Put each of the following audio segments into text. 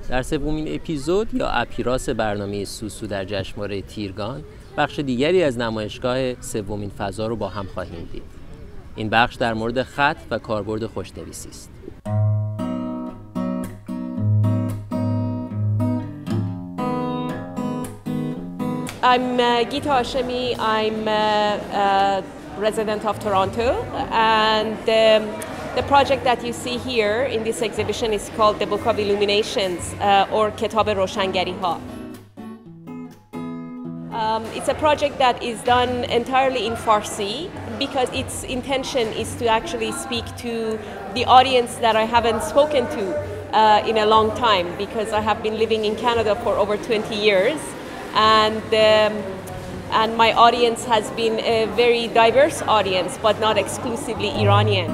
در سومین اپیزود یا اپیراس برنامه سوسو در جشنواره تیرگان بخش دیگری از نمایشگاه سومین فضا رو با هم خواهیم دید. این بخش در مورد خط و کاربرد خوشنویسی است. I'm Gita Hashemi. I'm a resident of Toronto, and the project that you see here in this exhibition is called the Book of Illuminations, or Kitab Roshangari Ha. It's a project that is done entirely in Farsi because its intention is to actually speak to the audience that I haven't spoken to in a long time, because I have been living in Canada for over 20 years. And my audience has been a very diverse audience, but not exclusively Iranian.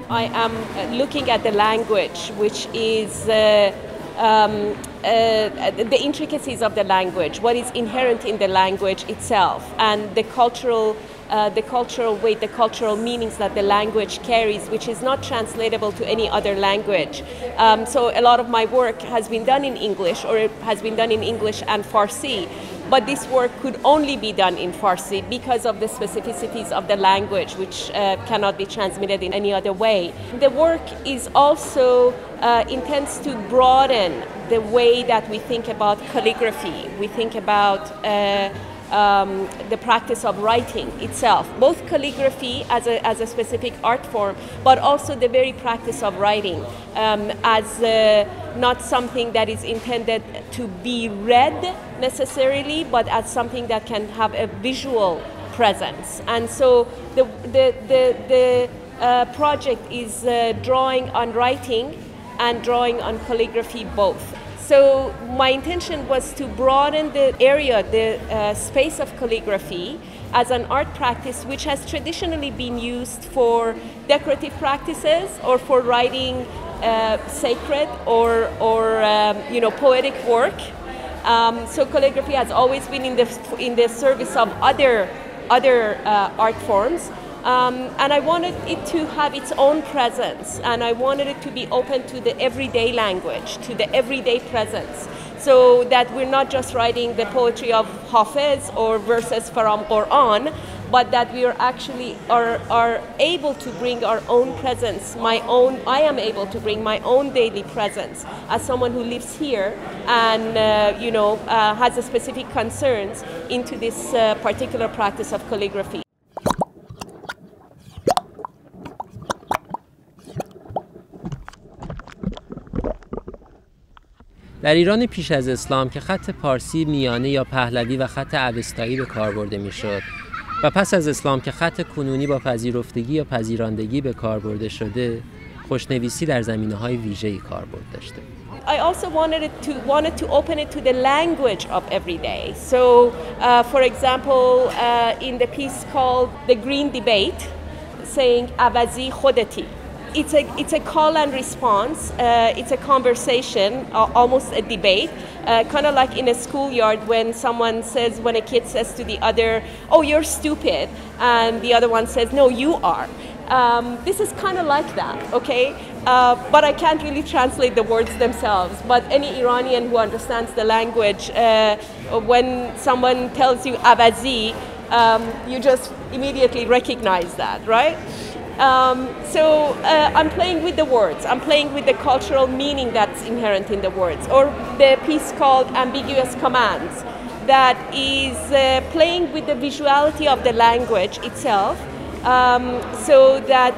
I am looking at the language, which is the intricacies of the language, what is inherent in the language itself, and the cultural weight, the cultural meanings that the language carries, which is not translatable to any other language. So a lot of my work has been done in English, or it has been done in English and Farsi, but this work could only be done in Farsi because of the specificities of the language, which cannot be transmitted in any other way. The work is also intends to broaden the way that we think about calligraphy. We think about the practice of writing itself, both calligraphy as a specific art form, but also the very practice of writing as not something that is intended to be read necessarily, but as something that can have a visual presence. And so the project is drawing on writing and drawing on calligraphy both. So my intention was to broaden the area, the space of calligraphy as an art practice which has traditionally been used for decorative practices or for writing sacred or poetic work. So calligraphy has always been in the service of other art forms. And I wanted it to have its own presence, and I wanted it to be open to the everyday language, to the everyday presence, so that we're not just writing the poetry of Hafiz or verses from Quran, but that we are actually are able to bring our own presence, I am able to bring my own daily presence as someone who lives here and has a specific concerns into this particular practice of calligraphy. در ایران پیش از اسلام که خط پارسی میانه یا پهلوی و خط اوستایی به کار برده میشد و پس از اسلام که خط کنونی با پذیرفتگی یا پذیراندگی به کار برده شده، خوشنویسی در زمینه‌های ویژه‌ای کاربرد داشته. I also wanted to open it to the language of every day. So, for example, in the piece called The Green Debate, saying "Avazi Khodeti." It's a call and response. It's a conversation, almost a debate, kind of like in a schoolyard when a kid says to the other, "Oh, you're stupid," and the other one says, "No, you are." This is kind of like that, okay? But I can't really translate the words themselves. But any Iranian who understands the language, when someone tells you "Avazi," you just immediately recognize that, right? So I'm playing with the words. I'm playing with the cultural meaning that's inherent in the words. Or the piece called Ambiguous Commands, that is playing with the visuality of the language itself, so that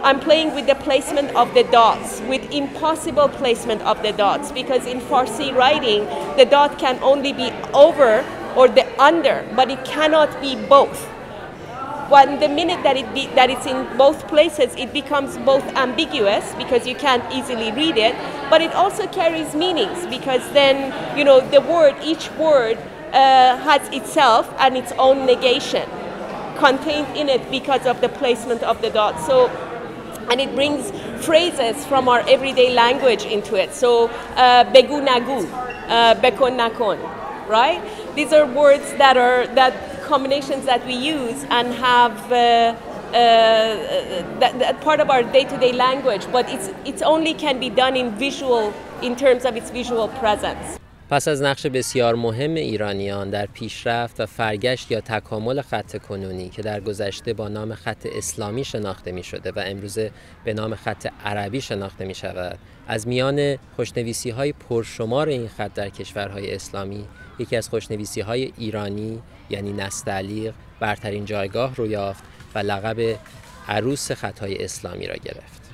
I'm playing with the placement of the dots, with impossible placement of the dots, because in Farsi writing, the dot can only be over or the under, but it cannot be both. When the minute that it's in both places, it becomes both ambiguous because you can't easily read it, but it also carries meanings because then, each word has itself and its own negation contained in it because of the placement of the dots. So, and it brings phrases from our everyday language into it. So, begu nagu, bekon nakon, right? These are words that combinations that we use and have that part of our day-to-day language, but it's only can be done in visual, in terms of its visual presence. پس از نقش بسیار مهم ایرانیان در پیشرفت و فرگشت یا تکامل خط کنونی که در گذشته با نام خط اسلامی شناخته می شده و امروزه به نام خط عربی شناخته می شود، از میان خوشنویسی های پرشمار این خط در کشورهای اسلامی، یکی از خوشنویسی های ایرانی یعنی نستعلیق برترین جایگاه رو یافت و لقب عروس خطهای اسلامی را گرفت.